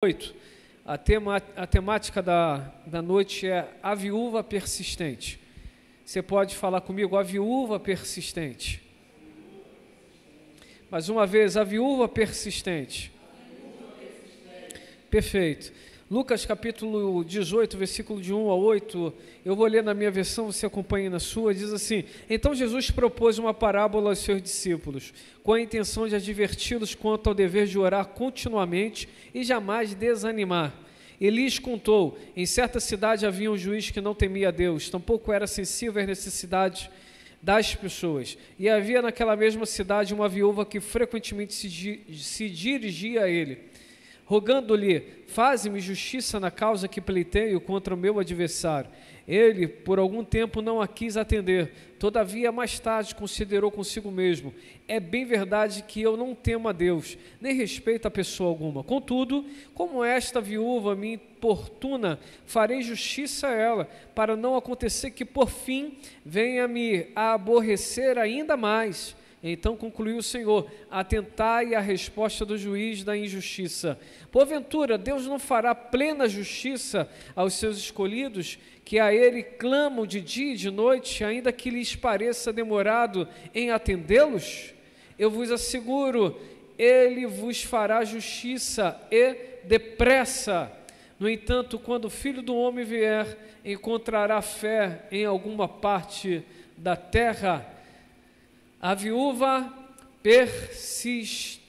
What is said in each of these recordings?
8. A temática da noite é a viúva persistente. Você pode falar comigo, a viúva persistente. Mais uma vez, a viúva persistente. Perfeito. Lucas capítulo 18, versículo de 1 a 8, eu vou ler na minha versão, você acompanha na sua, diz assim: Então Jesus propôs uma parábola aos seus discípulos, com a intenção de adverti-los quanto ao dever de orar continuamente e jamais desanimar. E lhes contou: em certa cidade havia um juiz que não temia a Deus, tampouco era sensível às necessidades das pessoas. E havia naquela mesma cidade uma viúva que frequentemente se dirigia a ele, rogando-lhe: faze-me justiça na causa que pleiteio contra o meu adversário. Ele, por algum tempo, não a quis atender. Todavia, mais tarde, considerou consigo mesmo: é bem verdade que eu não temo a Deus, nem respeito a pessoa alguma. Contudo, como esta viúva me importuna, farei justiça a ela, para não acontecer que, por fim, venha-me a aborrecer ainda mais. Então concluiu o Senhor: atentai à resposta do juiz da injustiça. Porventura, Deus não fará plena justiça aos seus escolhidos, que a Ele clamam de dia e de noite, ainda que lhes pareça demorado em atendê-los? Eu vos asseguro, Ele vos fará justiça e depressa. No entanto, quando o Filho do Homem vier, encontrará fé em alguma parte da terra? A viúva persistente.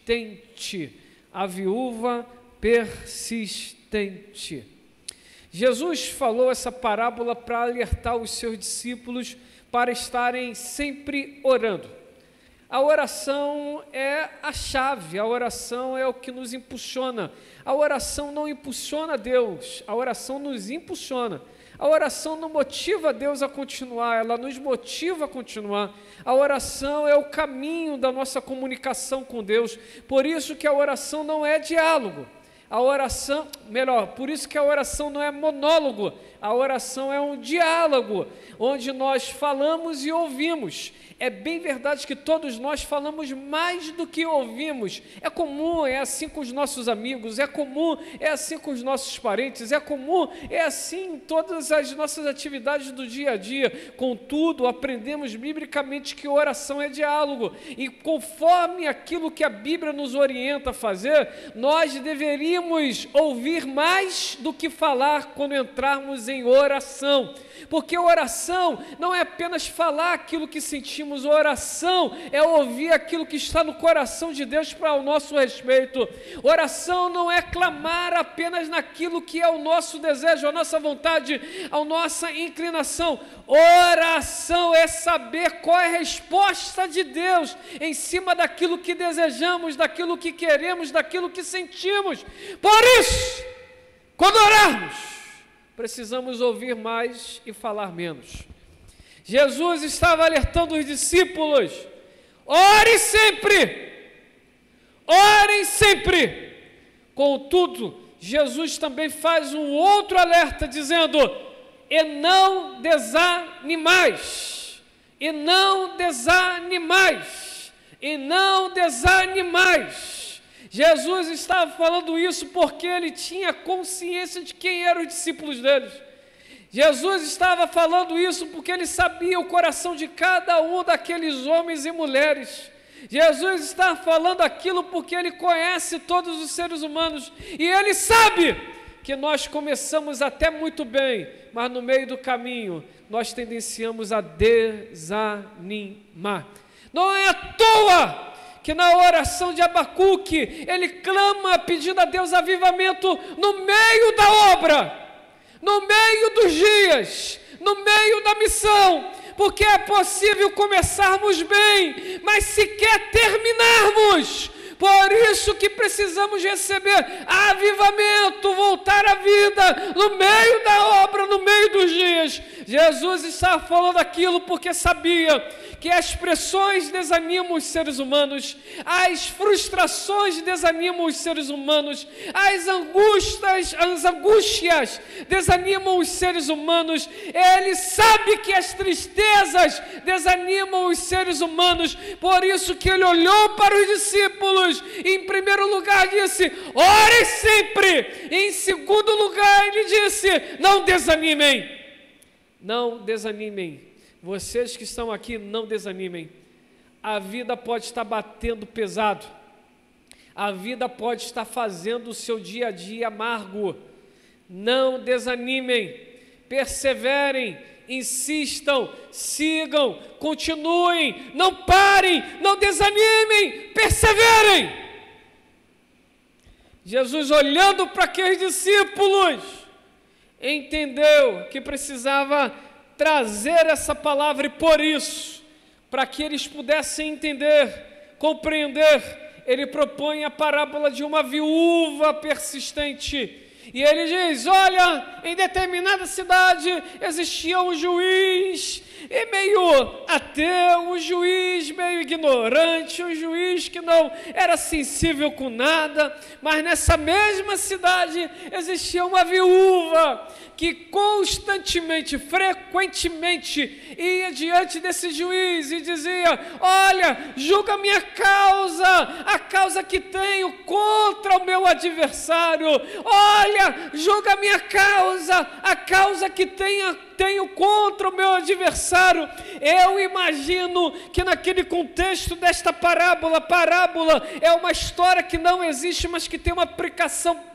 A viúva persistente. Jesus falou essa parábola para alertar os seus discípulos para estarem sempre orando. A oração é a chave, a oração é o que nos impulsiona. A oração não impulsiona Deus, a oração nos impulsiona. A oração não motiva Deus a continuar, ela nos motiva a continuar. A oração é o caminho da nossa comunicação com Deus. Por isso que a oração não é diálogo. A oração, por isso que a oração não é monólogo. A oração é um diálogo, onde nós falamos e ouvimos. É bem verdade que todos nós falamos mais do que ouvimos. É comum, é assim com os nossos amigos, é comum, é assim com os nossos parentes, é comum, é assim em todas as nossas atividades do dia a dia. Contudo, aprendemos biblicamente que oração é diálogo. E conforme aquilo que a Bíblia nos orienta a fazer, nós deveríamos ouvir mais do que falar quando entrarmos em oração. Porque oração não é apenas falar aquilo que sentimos, oração é ouvir aquilo que está no coração de Deus para o nosso respeito. Oração não é clamar apenas naquilo que é o nosso desejo, a nossa vontade, a nossa inclinação. Oração é saber qual é a resposta de Deus em cima daquilo que desejamos, daquilo que queremos, daquilo que sentimos. Por isso, quando orarmos, precisamos ouvir mais e falar menos. Jesus estava alertando os discípulos: ore sempre, orem sempre. Contudo, Jesus também faz um outro alerta, dizendo: e não desanimais, e não desanimais, e não desanimais. Jesus estava falando isso porque ele tinha consciência de quem eram os discípulos deles. Jesus estava falando isso porque ele sabia o coração de cada um daqueles homens e mulheres. Jesus está falando aquilo porque ele conhece todos os seres humanos e ele sabe que nós começamos até muito bem, mas no meio do caminho nós tendenciamos a desanimar. Não é à toa que na oração de Abacuque, ele clama pedindo a Deus avivamento no meio da obra, no meio dos dias, no meio da missão, porque é possível começarmos bem, mas sequer terminarmos. Por isso que precisamos receber avivamento, voltar à vida no meio da obra, no meio dos dias. Jesus estava falando aquilo porque sabia que as pressões desanimam os seres humanos, as frustrações desanimam os seres humanos, as angústias desanimam os seres humanos. Ele sabe que as tristezas desanimam os seres humanos, por isso que ele olhou para os discípulos e, em primeiro lugar, disse: orem sempre. E, em segundo lugar, ele disse: não desanimem. Não desanimem. Vocês que estão aqui, não desanimem. A vida pode estar batendo pesado. A vida pode estar fazendo o seu dia a dia amargo. Não desanimem. Perseverem, insistam, sigam, continuem, não parem, não desanimem, perseverem. Jesus, olhando para aqueles discípulos, entendeu que precisava trazer essa palavra, e por isso, para que eles pudessem entender, compreender, ele propõe a parábola de uma viúva persistente. E ele diz: olha, em determinada cidade existia um juiz meio ateu, um juiz meio ignorante, um juiz que não era sensível com nada, mas nessa mesma cidade existia uma viúva que constantemente, frequentemente ia diante desse juiz e dizia: olha, julga a minha causa, a causa que tenho contra o meu adversário. Olha, julga a minha causa, a causa que tenho contra o meu adversário. Eu imagino que naquele contexto desta parábola é uma história que não existe, mas que tem uma aplicação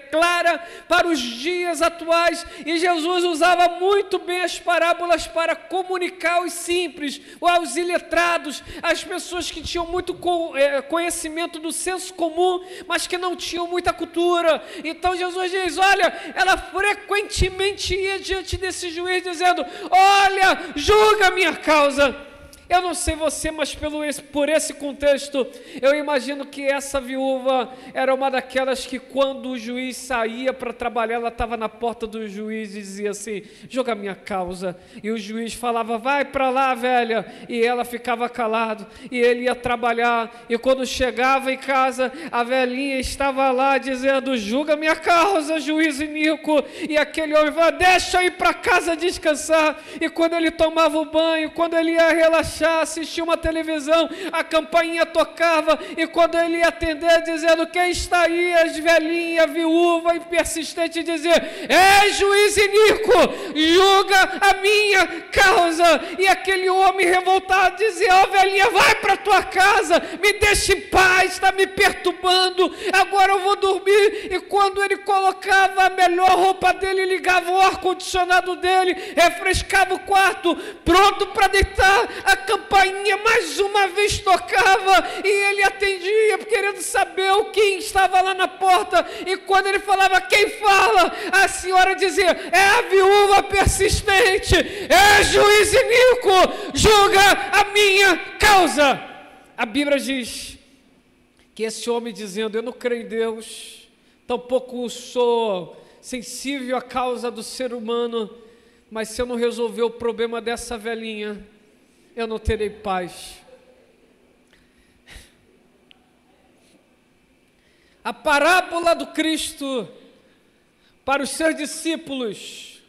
clara para os dias atuais, e Jesus usava muito bem as parábolas para comunicar aos simples, aos iletrados, às pessoas que tinham muito conhecimento do senso comum, mas que não tinham muita cultura. Então Jesus diz: olha, ela frequentemente ia diante desse juiz dizendo: olha, julga a minha causa. Eu não sei você, mas por esse contexto, eu imagino que essa viúva era uma daquelas que, quando o juiz saía para trabalhar, ela estava na porta do juiz e dizia assim: julga a minha causa. E o juiz falava: vai para lá, velha. E ela ficava calada, e ele ia trabalhar, e quando chegava em casa, a velhinha estava lá dizendo: julga a minha causa, juiz iníquo. E aquele homem falava: deixa eu ir para casa descansar. E quando ele tomava o banho, quando ele ia relaxar, assistia uma televisão, a campainha tocava, e quando ele ia atender, dizendo: quem está aí? As velhinhas, viúva e persistente, dizia: juiz iníquo, julga a minha causa. E aquele homem revoltado dizia: velhinha, vai para tua casa, me deixa em paz, está me perturbando, agora eu vou dormir. E quando ele colocava a melhor roupa dele, ligava o ar-condicionado dele, refrescava o quarto, pronto para deitar, a campainha mais uma vez tocava, e ele atendia, querendo saber quem estava lá na porta. E quando ele falava: quem fala? A senhora dizia: é a viúva persistente, é juiz iníquo, julga a minha causa. A Bíblia diz que esse homem, dizendo: eu não creio em Deus, tampouco sou sensível à causa do ser humano, mas se eu não resolver o problema dessa velhinha, eu não terei paz. A parábola do Cristo para os seus discípulos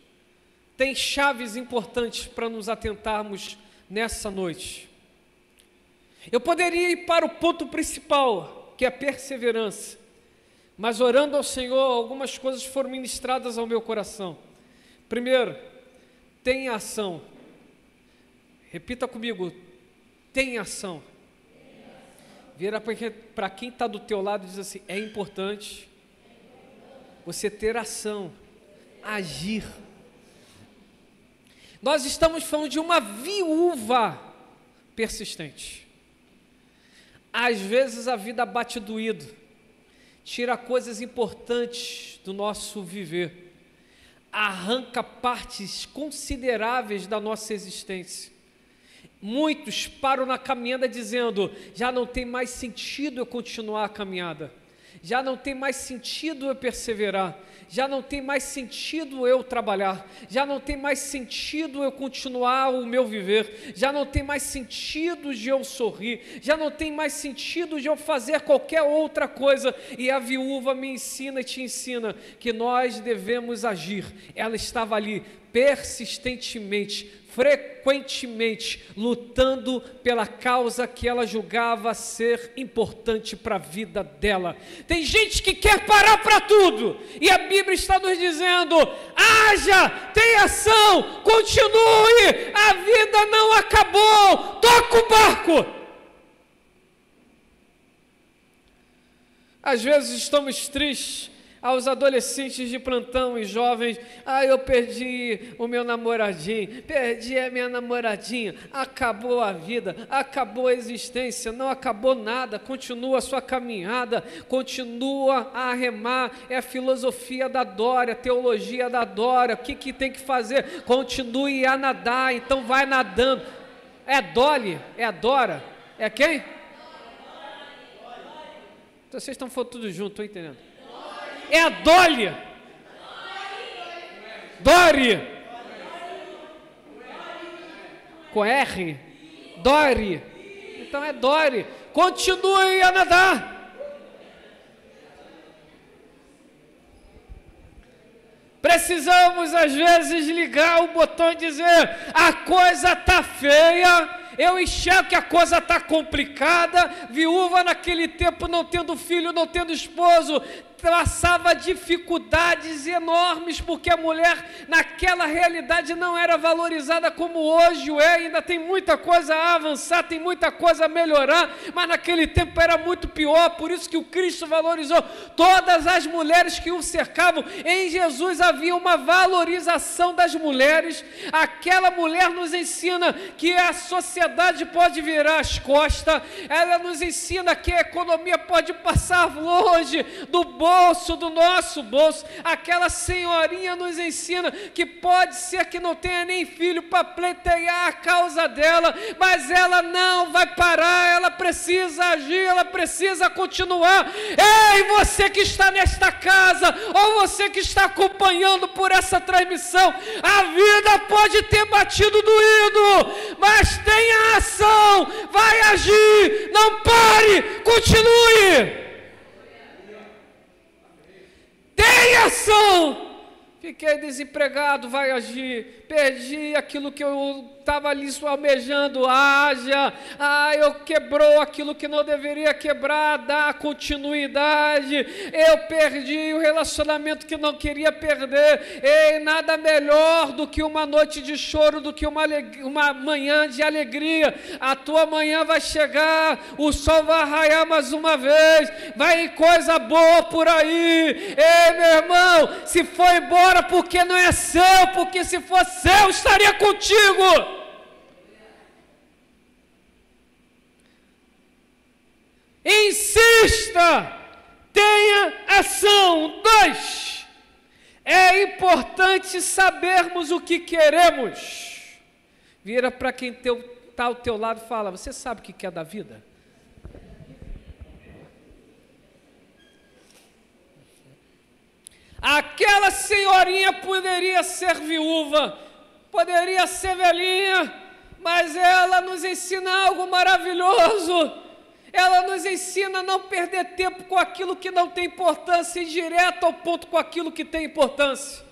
tem chaves importantes para nos atentarmos nessa noite. Eu poderia ir para o ponto principal, que é a perseverança, mas orando ao Senhor, algumas coisas foram ministradas ao meu coração. Primeiro, tenha ação. Repita comigo: tem ação. Vira para quem está do teu lado e diz assim: é importante você ter ação, agir. Nós estamos falando de uma viúva persistente. Às vezes a vida bate doído, tira coisas importantes do nosso viver, arranca partes consideráveis da nossa existência. Muitos param na caminhada dizendo: já não tem mais sentido eu continuar a caminhada. Já não tem mais sentido eu perseverar, já não tem mais sentido eu trabalhar, já não tem mais sentido eu continuar o meu viver, já não tem mais sentido de eu sorrir, já não tem mais sentido de eu fazer qualquer outra coisa. E a viúva me ensina e te ensina que nós devemos agir. Ela estava ali persistentemente, frequentemente, lutando pela causa que ela julgava ser importante para a vida dela. Tem gente que quer parar para tudo, e a Bíblia está nos dizendo: haja, tenha ação, continue, a vida não acabou, toca o barco. Às vezes estamos tristes, aos adolescentes de plantão e jovens: eu perdi o meu namoradinho, perdi a minha namoradinha, acabou a vida, acabou a existência. Não acabou nada, continua a sua caminhada, continua a remar. É a filosofia da Dória, a teologia da Dória. O que tem que fazer? Continue a nadar, então vai nadando. É Dolly? É a Dora? É quem? Então, vocês estão falando tudo junto, estou entendendo. É a Dolly. Dory. Com R. Dory. Então é Dory. Continue a nadar. Precisamos às vezes ligar o botão e dizer: a coisa está feia. Eu enxergo que a coisa está complicada. Viúva naquele tempo, não tendo filho, não tendo esposo, passava dificuldades enormes, porque a mulher naquela realidade não era valorizada como hoje é. Ainda tem muita coisa a avançar, tem muita coisa a melhorar, mas naquele tempo era muito pior. Por isso que o Cristo valorizou todas as mulheres que o cercavam. Em Jesus havia uma valorização das mulheres. Aquela mulher nos ensina que a sociedade pode virar as costas, ela nos ensina que a economia pode passar longe do bolso, do nosso bolso. Aquela senhorinha nos ensina que pode ser que não tenha nem filho para pleitear a causa dela, mas ela não vai parar, ela precisa agir, ela precisa continuar. Ei, você que está nesta casa, ou você que está acompanhando por essa transmissão, a vida pode ter batido doído, mas tenha ação, vai agir, não pare, continue. Tem ação. Fiquei desempregado, vai agir. Perdi aquilo que eu estava ali almejando, haja. Eu quebrou aquilo que não deveria quebrar, dá continuidade. Eu perdi o relacionamento que não queria perder. Ei, nada melhor do que uma noite de choro, do que uma manhã de alegria. A tua manhã vai chegar, o sol vai raiar mais uma vez, vai coisa boa por aí. Ei, meu irmão, se foi embora porque não é seu, porque se fosse seu, estaria contigo. Insista, tenha ação. 2, é importante sabermos o que queremos. Vira para quem está ao teu lado e fala: você sabe o que quer da vida? Aquela senhorinha poderia ser viúva, poderia ser velhinha, mas ela nos ensina algo maravilhoso. Ela nos ensina a não perder tempo com aquilo que não tem importância e direto ao ponto com aquilo que tem importância.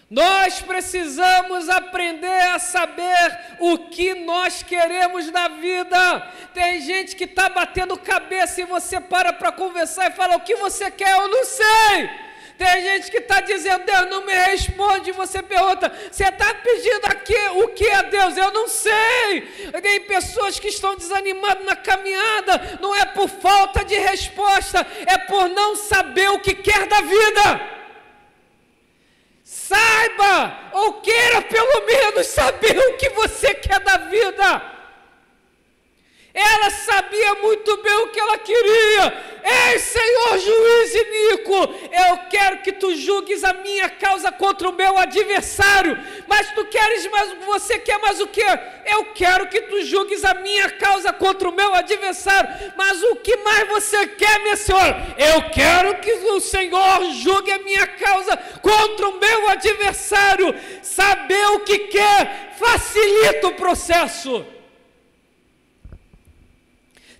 Nós precisamos aprender a saber o que nós queremos na vida. Tem gente que está batendo cabeça e você para conversar e fala: o que você quer? Eu não sei. Tem gente que está dizendo: Deus não me responde. Você pergunta: você está pedindo aqui o que a Deus? Eu não sei. Tem pessoas que estão desanimadas na caminhada. Não é por falta de resposta, é por não saber o que quer da vida. Saiba, ou queira pelo menos saber o que você quer da vida. Ela sabia muito bem o que ela queria. Ei, Senhor juiz iníquo, eu quero que tu julgues a minha causa contra o meu adversário. Mas tu queres mais, você quer mais o quê? Eu quero que tu julgues a minha causa contra o meu adversário. Mas o que mais você quer, minha senhora? Eu quero que o Senhor julgue a minha causa contra o meu adversário. Saber o que quer facilita o processo.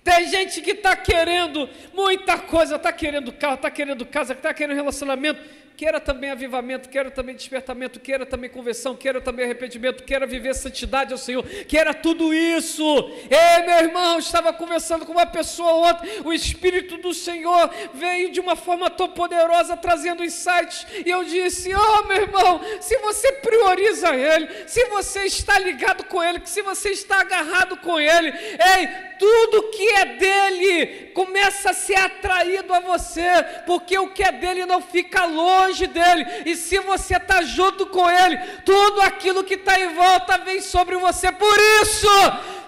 Tem gente que está querendo muita coisa, está querendo carro, está querendo casa, está querendo relacionamento, queira também avivamento, queira também despertamento, queira também conversão, queira também arrependimento, queira viver santidade ao Senhor, queira tudo isso. Ei, meu irmão, estava conversando com uma pessoa ontem, o Espírito do Senhor veio de uma forma tão poderosa, trazendo insights, e eu disse, meu irmão, se você prioriza Ele, se você está ligado com Ele, se você está agarrado com Ele, ei, tudo que é dele começa a ser atraído a você, porque o que é dele não fica longe dele, e se você está junto com ele, tudo aquilo que está em volta vem sobre você. Por isso,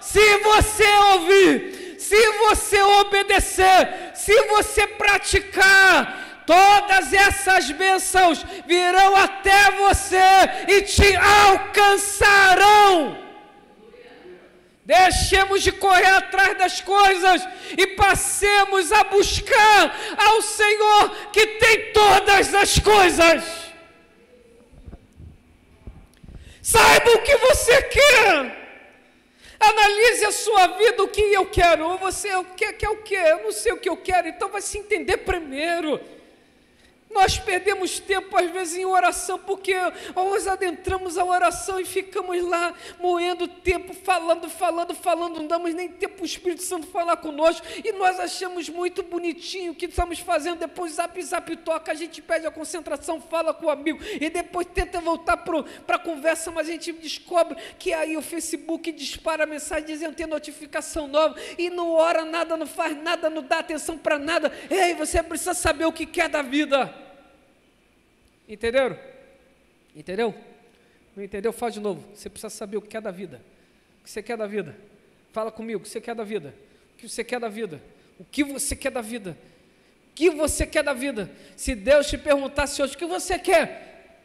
se você ouvir, se você obedecer, se você praticar, todas essas bênçãos virão até você e te alcançarão. Deixemos de correr atrás das coisas e passemos a buscar ao Senhor que tem todas as coisas. Saiba o que você quer. Analise a sua vida, o que eu quero. Ou você quer o quê? Eu não sei o que eu quero, então vai se entender primeiro. Nós perdemos tempo às vezes em oração, porque nós adentramos a oração e ficamos lá moendo tempo, falando, não damos nem tempo para o Espírito Santo falar conosco, e nós achamos muito bonitinho o que estamos fazendo, depois zap toca, a gente perde a concentração, fala com o amigo, e depois tenta voltar para a conversa, mas a gente descobre que aí o Facebook dispara a mensagem dizendo tem notificação nova, e não ora nada, não faz nada, não dá atenção para nada. Ei, você precisa saber o que quer da vida. Entenderam? Entendeu? Não entendeu? Fala de novo. Você precisa saber o que é da vida. O que você quer da vida? Fala comigo, o que você quer da vida? O que você quer da vida? O que você quer da vida? O que você quer da vida? Se Deus te perguntasse hoje, o que você quer?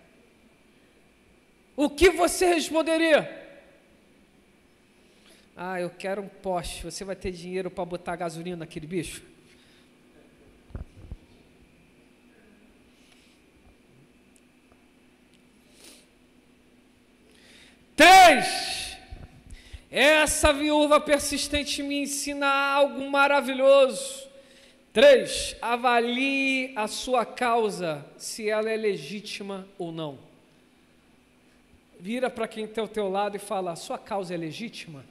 O que você responderia? Eu quero um Porsche. Você vai ter dinheiro para botar gasolina naquele bicho? Três, essa viúva persistente me ensina algo maravilhoso. 3, avalie a sua causa, se ela é legítima ou não. Vira para quem está ao teu lado e fala, a sua causa é legítima?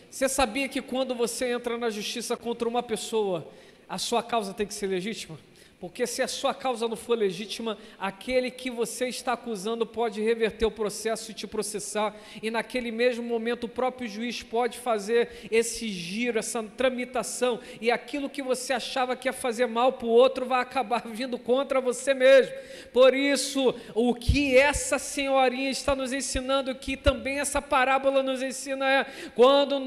Você sabia que quando você entra na justiça contra uma pessoa, a sua causa tem que ser legítima? Porque se a sua causa não for legítima, aquele que você está acusando pode reverter o processo e te processar, e naquele mesmo momento o próprio juiz pode fazer esse giro, essa tramitação, e aquilo que você achava que ia fazer mal para o outro vai acabar vindo contra você mesmo. Por isso, o que essa senhorinha está nos ensinando, que também essa parábola nos ensina é, quando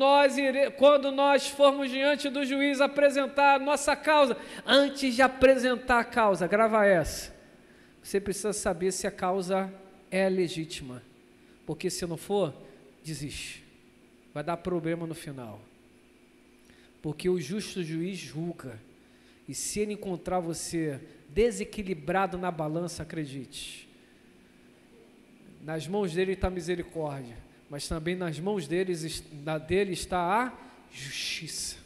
nós formos diante do juiz apresentar a nossa causa, antes de apresentar a causa, grava essa, você precisa saber se a causa é legítima, porque se não for, desiste, vai dar problema no final, porque o justo juiz julga, e se ele encontrar você desequilibrado na balança, acredite, nas mãos dele está a misericórdia, mas também nas mãos dele está a justiça.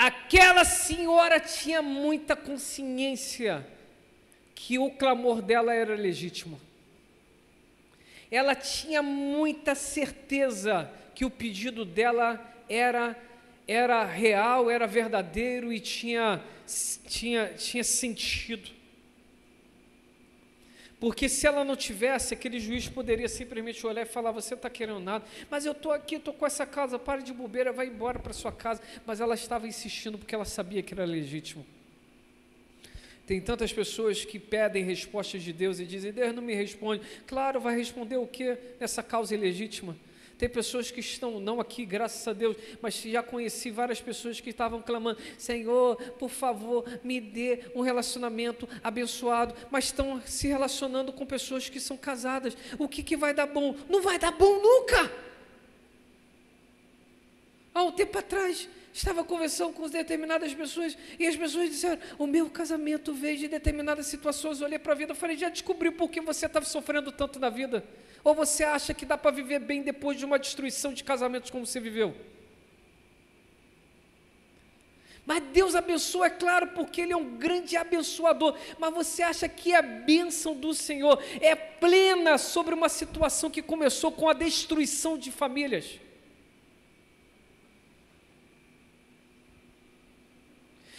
Aquela senhora tinha muita consciência que o clamor dela era legítimo. Ela tinha muita certeza que o pedido dela era real, era verdadeiro e tinha sentido. Porque se ela não tivesse, aquele juiz poderia simplesmente olhar e falar, você não está querendo nada, mas eu estou aqui, estou com essa casa, para de bobeira, vai embora para sua casa. Mas ela estava insistindo porque ela sabia que era legítimo. Tem tantas pessoas que pedem respostas de Deus e dizem, Deus não me responde. Claro, vai responder o quê nessa causa ilegítima? Tem pessoas que estão, não aqui, graças a Deus, mas já conheci várias pessoas que estavam clamando, Senhor, por favor, me dê um relacionamento abençoado, mas estão se relacionando com pessoas que são casadas. O que vai dar bom? Não vai dar bom nunca! Há um tempo atrás, estava conversando com determinadas pessoas e as pessoas disseram, o meu casamento veio de determinadas situações, eu olhei para a vida e falei, já descobriu por que você estava sofrendo tanto na vida? Ou você acha que dá para viver bem depois de uma destruição de casamentos como você viveu? Mas Deus abençoa, é claro, porque Ele é um grande abençoador, mas você acha que a bênção do Senhor é plena sobre uma situação que começou com a destruição de famílias?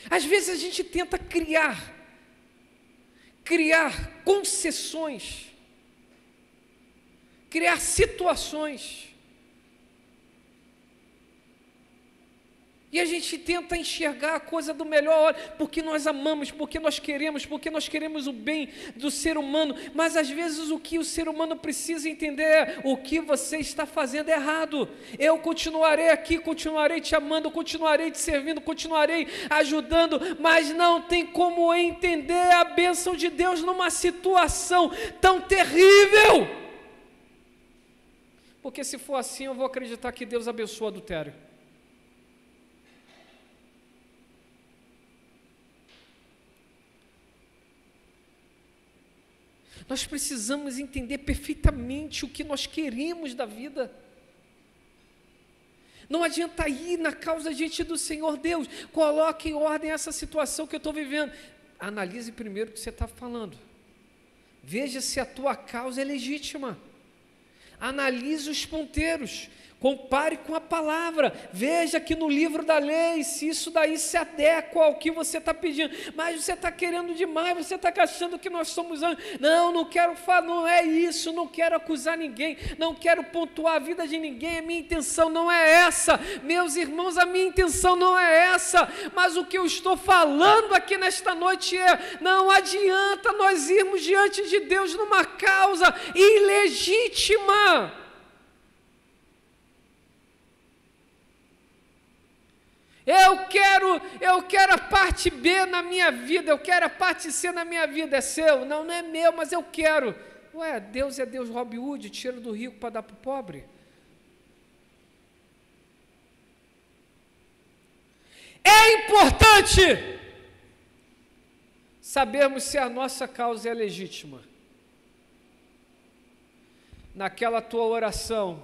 Às vezes a gente tenta criar concessões, criar situações, e a gente tenta enxergar a coisa do melhor, porque nós amamos, porque nós queremos o bem do ser humano, mas às vezes o que o ser humano precisa entender é, o que você está fazendo errado. Eu continuarei aqui, continuarei te amando, continuarei te servindo, continuarei ajudando, mas não tem como entender a bênção de Deus numa situação tão terrível, porque se for assim eu vou acreditar que Deus abençoa o adultério. Nós precisamos entender perfeitamente o que nós queremos da vida. Não adianta ir na causa diante do Senhor. Deus, coloque em ordem essa situação que eu estou vivendo. Analise primeiro o que você está falando. Veja se a tua causa é legítima. Analise os ponteiros. Compare com a palavra, veja que no livro da lei, se isso daí se adequa ao que você está pedindo, mas você está querendo demais, você está achando que nós somos anjos. Não quero falar, não é isso, não quero acusar ninguém, não quero pontuar a vida de ninguém, a minha intenção não é essa, meus irmãos, a minha intenção não é essa, mas o que eu estou falando aqui nesta noite é, não adianta nós irmos diante de Deus numa causa ilegítima. Eu quero a parte B na minha vida, eu quero a parte C na minha vida, é seu? Não é meu, mas eu quero. Ué, Deus é Deus Robin Hood, tira do rico para dar para o pobre? É importante sabermos se a nossa causa é legítima. Naquela tua oração,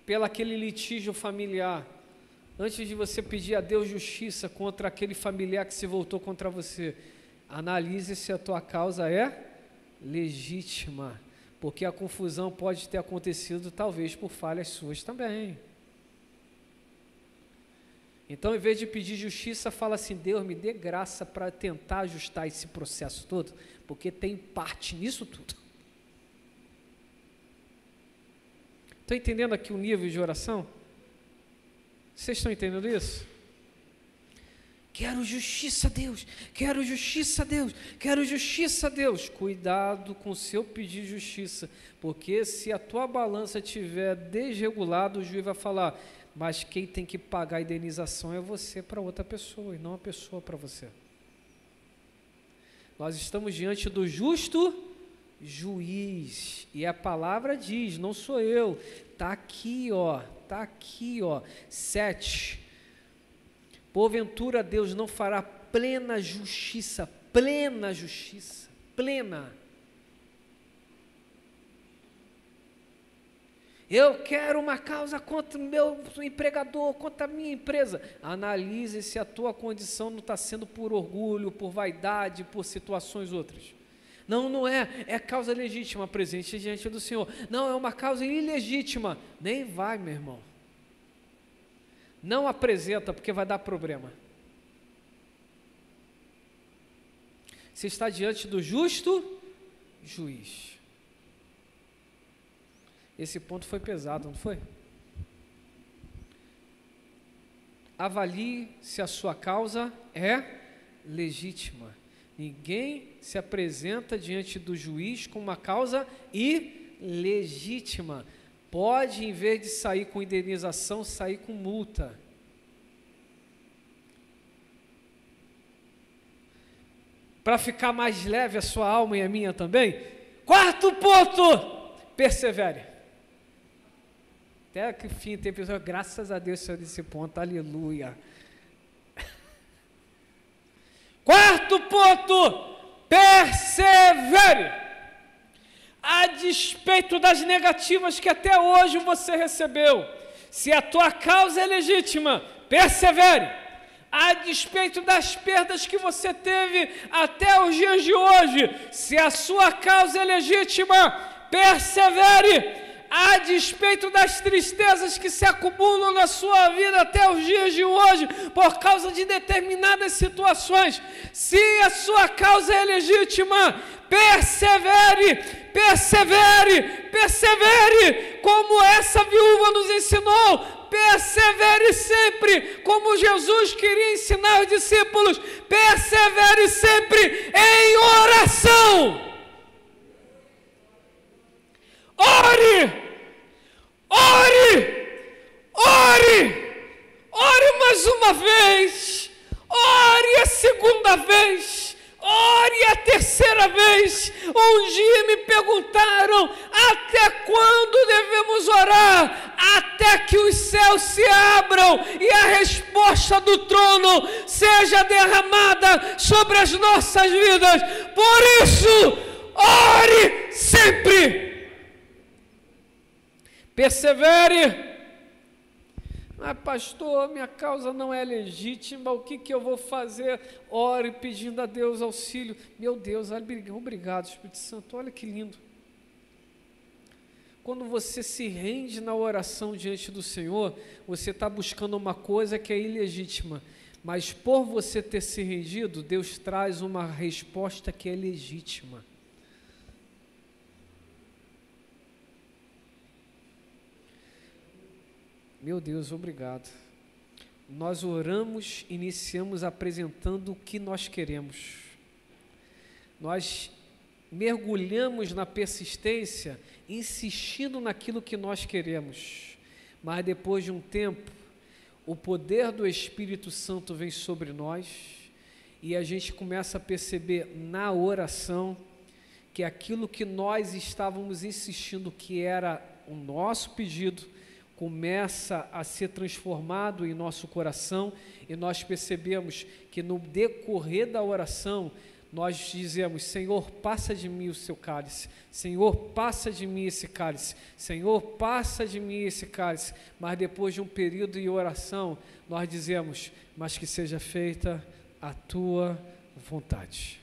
pelo aquele litígio familiar, antes de você pedir a Deus justiça contra aquele familiar que se voltou contra você, analise se a tua causa é legítima, porque a confusão pode ter acontecido talvez por falhas suas também. Então, em vez de pedir justiça, fala assim, Deus me dê graça para tentar ajustar esse processo todo, porque tem parte nisso tudo. Estão entendendo aqui o nível de oração? Vocês estão entendendo isso? Quero justiça a Deus, quero justiça a Deus, quero justiça a Deus. Cuidado com o seu pedir de justiça, porque se a tua balança estiver desregulada, o juiz vai falar, mas quem tem que pagar a indenização é você para outra pessoa, e não a pessoa para você. Nós estamos diante do justo juiz, e a palavra diz, não sou eu, está aqui, ó. 7, porventura Deus não fará plena justiça, plena. Eu quero uma causa contra o meu empregador, contra a minha empresa. Analise se a tua condição não está sendo por orgulho, por vaidade, por situações outras. Não é causa legítima presente diante do Senhor. Não, é uma causa ilegítima. Nem vai, meu irmão. Não apresenta, porque vai dar problema. Você está diante do justo juiz. Esse ponto foi pesado, não foi? Avalie se a sua causa é legítima. Ninguém se apresenta diante do juiz com uma causa ilegítima. Pode, em vez de sair com indenização, sair com multa. Para ficar mais leve a sua alma e a minha também. Quarto ponto, persevere. Até que fim tem pessoa, graças a Deus, Senhor, desse ponto, aleluia. Quarto ponto, persevere. A despeito das negativas que até hoje você recebeu, se a tua causa é legítima, persevere. A despeito das perdas que você teve até os dias de hoje, se a sua causa é legítima, persevere. A despeito das tristezas que se acumulam na sua vida até os dias de hoje, por causa de determinadas situações, se a sua causa é legítima, persevere, persevere, persevere, como essa viúva nos ensinou. Persevere sempre, como Jesus queria ensinar os discípulos, persevere sempre em oração. Ore, ore, ore, ore mais uma vez, ore a segunda vez, ore a terceira vez. Um dia me perguntaram, até quando devemos orar? Até que os céus se abram e a resposta do trono seja derramada sobre as nossas vidas. Por isso, ore sempre. Persevere. Ah, pastor, minha causa não é legítima, o que eu vou fazer? Ore pedindo a Deus auxílio. Meu Deus, obrigado, Espírito Santo, olha que lindo. Quando você se rende na oração diante do Senhor, você está buscando uma coisa que é ilegítima, mas por você ter se rendido, Deus traz uma resposta que é legítima. Meu Deus, obrigado. Nós oramos, iniciamos apresentando o que nós queremos. Nós mergulhamos na persistência, insistindo naquilo que nós queremos. Mas depois de um tempo, o poder do Espírito Santo vem sobre nós e a gente começa a perceber na oração que aquilo que nós estávamos insistindo que era o nosso pedido, começa a ser transformado em nosso coração e nós percebemos que no decorrer da oração nós dizemos: Senhor, passa de mim o seu cálice, Senhor, passa de mim esse cálice, Senhor, passa de mim esse cálice. Mas depois de um período de oração nós dizemos: mas que seja feita a tua vontade.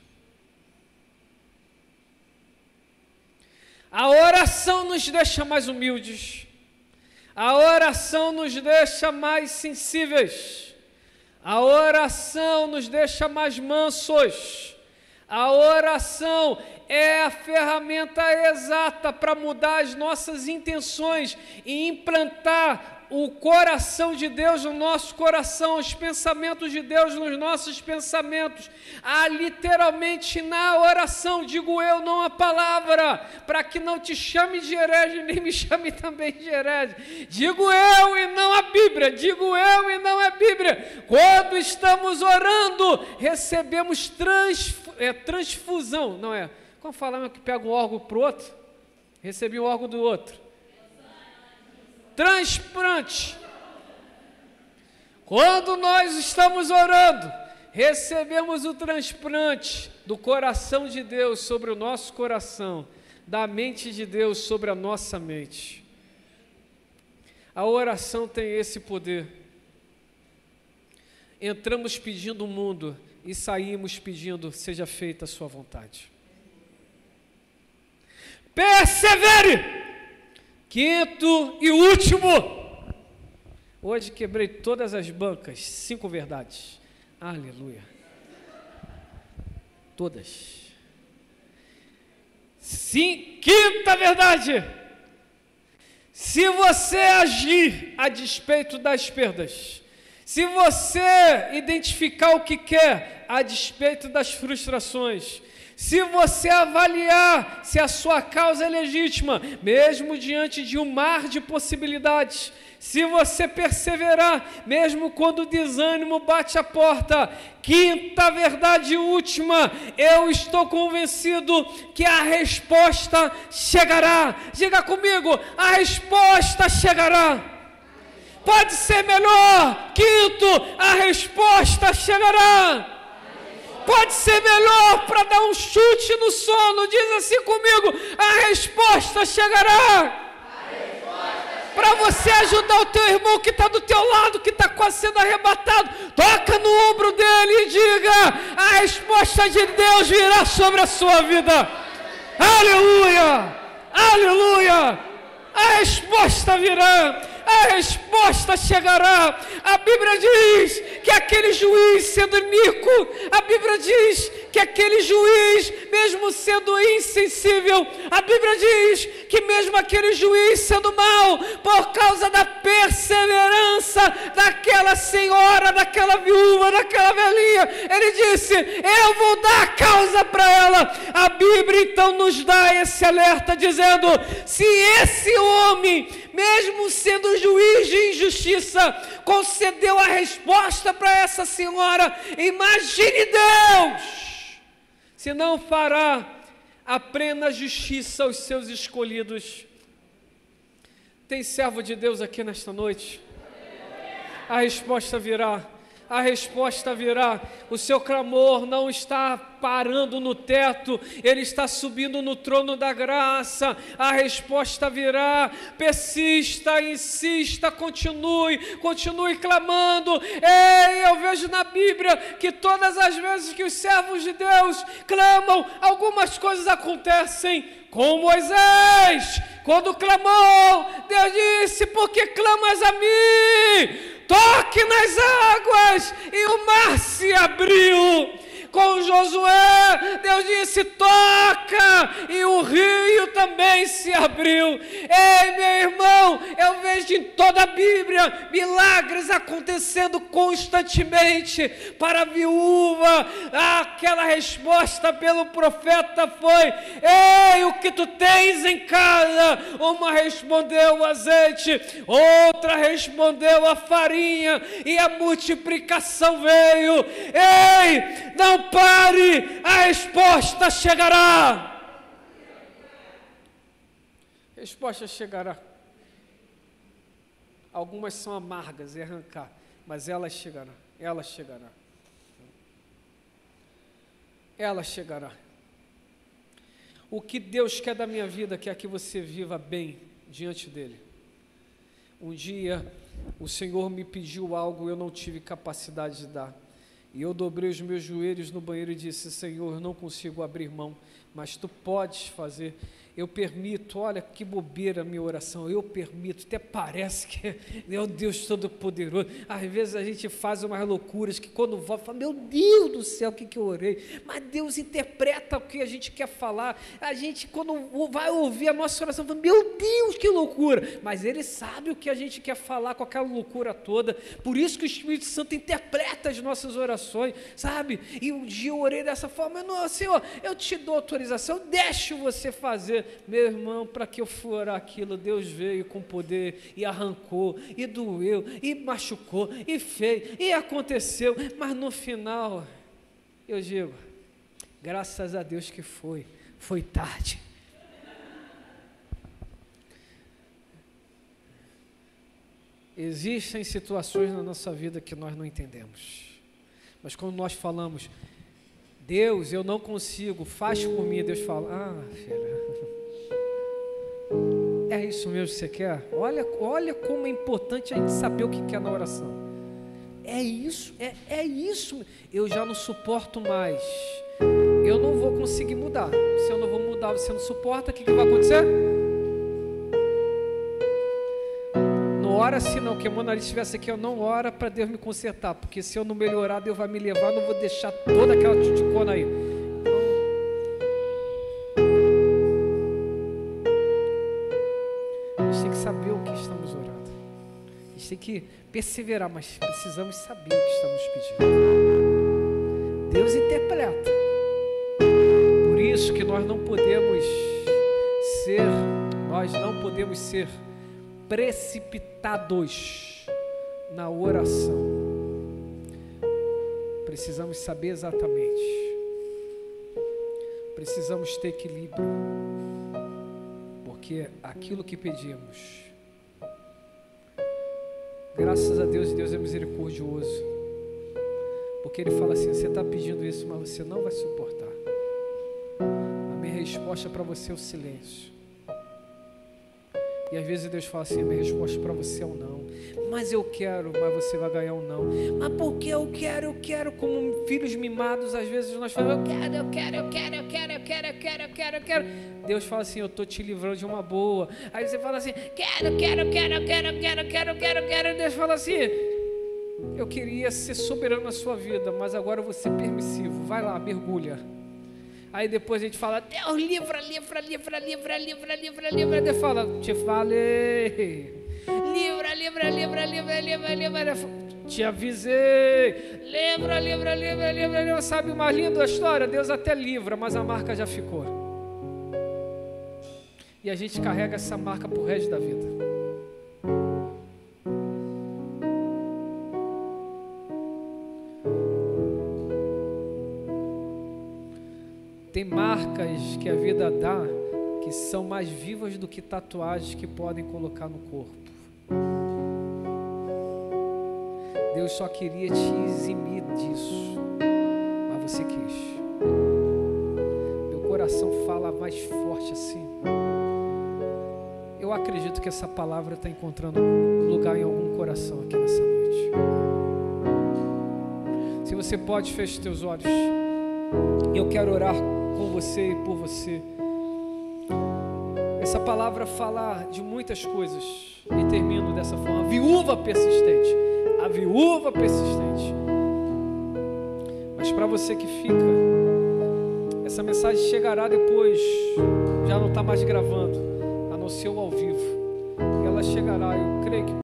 A oração nos deixa mais humildes. A oração nos deixa mais sensíveis, a oração nos deixa mais mansos, a oração é a ferramenta exata para mudar as nossas intenções e implantar o coração de Deus no nosso coração, os pensamentos de Deus nos nossos pensamentos. Há literalmente na oração, digo eu, não a palavra, para que não te chame de herege, nem me chame também de herege. Digo eu e não a Bíblia, digo eu e não a Bíblia. Quando estamos orando, recebemos transfusão, não é? Quando falamos que pega um órgão para o outro, recebi um órgão do outro. Transplante. Quando nós estamos orando, recebemos o transplante do coração de Deus sobre o nosso coração, da mente de Deus sobre a nossa mente. A oração tem esse poder. Entramos pedindo o mundo e saímos pedindo: seja feita a sua vontade. Persevere! Quinto e último. Hoje quebrei todas as bancas, 5 verdades. Aleluia. Todas. Quinta verdade. Se você agir a despeito das perdas, Se você identificar o que quer, a despeito das frustrações, se você avaliar se a sua causa é legítima, mesmo diante de um mar de possibilidades, se você perseverar, mesmo quando o desânimo bate a porta, quinta verdade última, eu estou convencido que a resposta chegará. Diga comigo, a resposta chegará. Pode ser melhor. Quinto, a resposta chegará. Pode ser melhor para dar um chute no sono. Diz assim comigo, a resposta chegará. Para você ajudar o teu irmão que está do teu lado, que está quase sendo arrebatado, toca no ombro dele e diga, a resposta de Deus virá sobre a sua vida. Aleluia, aleluia, a resposta virá. A resposta chegará. A Bíblia diz que aquele juiz sendo iníquo, a Bíblia diz que aquele juiz, mesmo sendo insensível, a Bíblia diz que mesmo aquele juiz sendo mau, por causa da perseverança daquela senhora, daquela viúva, daquela velhinha, ele disse, eu vou dar a causa para ela. A Bíblia então nos dá esse alerta dizendo, se esse homem, mesmo sendo juiz de injustiça, concedeu a resposta para essa senhora, imagine Deus, se não fará a plena justiça aos seus escolhidos. Tem servo de Deus aqui nesta noite? A resposta virá. A resposta virá. O seu clamor não está parando no teto, ele está subindo no trono da graça. A resposta virá. Persista, insista, continue clamando. Ei, eu vejo na Bíblia que todas as vezes que os servos de Deus clamam, algumas coisas acontecem. Com Moisés, quando clamou, Deus disse, por que clamas a mim? Toque nas águas, e o mar se abriu. Com Josué, Deus disse, toca, e o rio também se abriu. Ei, meu irmão, eu vejo em toda a Bíblia milagres acontecendo constantemente para a viúva. Aquela resposta pelo profeta foi, ei, o que tu tens em casa? Uma respondeu o azeite, outra respondeu a farinha, e a multiplicação veio. Ei, não pare, a resposta chegará. Resposta chegará. Algumas são amargas e arrancar, mas ela chegará. Ela chegará. Ela chegará. O que Deus quer da minha vida, quer que você viva bem diante dele. Um dia o Senhor me pediu algo, eu não tive capacidade de dar. E eu dobrei os meus joelhos no banheiro e disse, Senhor, não consigo abrir mão, mas Tu podes fazer. Eu permito, olha que bobeira a minha oração, eu permito, até parece que é o Deus Todo-Poderoso. Às vezes a gente faz umas loucuras que quando volta, fala, meu Deus do céu, o que eu orei? Mas Deus interpreta o que a gente quer falar. A gente quando vai ouvir a nossa oração, fala, meu Deus, que loucura. Mas Ele sabe o que a gente quer falar com aquela loucura toda. Por isso que o Espírito Santo interpreta as nossas orações, sabe? E um dia eu orei dessa forma, não, Senhor, eu te dou autorização, deixo você fazer. Meu irmão, para que eu for orar aquilo, Deus veio com poder e arrancou, e doeu, e machucou, e fez, e aconteceu, mas no final, eu digo, graças a Deus que foi tarde. Existem situações na nossa vida que nós não entendemos, mas quando nós falamos, Deus, eu não consigo, faz por mim, Deus fala, filha, é isso mesmo que você quer? Olha como é importante a gente saber o que quer na oração. É isso, é isso. Eu já não suporto mais. Eu não vou conseguir mudar. Se eu não vou mudar, você não suporta, o que vai acontecer? Não ora assim não, que a Mona Lisa estivesse aqui, eu não ora para Deus me consertar, porque se eu não melhorar, Deus vai me levar, não vou deixar toda aquela tchuticona aí. tem que perseverar, mas precisamos saber o que estamos pedindo. Deus interpreta. Por isso que nós não podemos ser precipitados na oração. Precisamos saber exatamente. Precisamos ter equilíbrio. Porque aquilo que pedimos, graças a Deus, e Deus é misericordioso. Porque Ele fala assim: você está pedindo isso, mas você não vai suportar. A minha resposta para você é o silêncio. E às vezes Deus fala assim: a minha resposta para você é um não. Mas eu quero, mas você vai ganhar um não. Mas porque eu quero, como filhos mimados, às vezes nós falamos: eu quero. Deus fala assim: eu estou te livrando de uma boa. Aí você fala assim: quero. Deus fala assim: eu queria ser soberano na sua vida, mas agora eu vou ser permissivo. Vai lá, mergulha. Aí depois a gente fala: Deus, livra. Deus fala: te falei. Livra. Te avisei. Livra. Sabe o mais lindo da história? Deus até livra, mas a marca já ficou. E a gente carrega essa marca pro resto da vida. Tem marcas que a vida dá que são mais vivas do que tatuagens que podem colocar no corpo. Deus só queria te eximir disso, mas você quis. Meu coração fala mais forte assim. Eu acredito que essa palavra está encontrando lugar em algum coração aqui nessa noite. Se você pode, feche os teus olhos. Eu quero orar com você e por você. Essa palavra fala de muitas coisas e termino dessa forma: a viúva persistente. Mas para você que fica, essa mensagem chegará depois, já não está mais gravando, a não ser o ao vivo. Ela chegará, eu creio que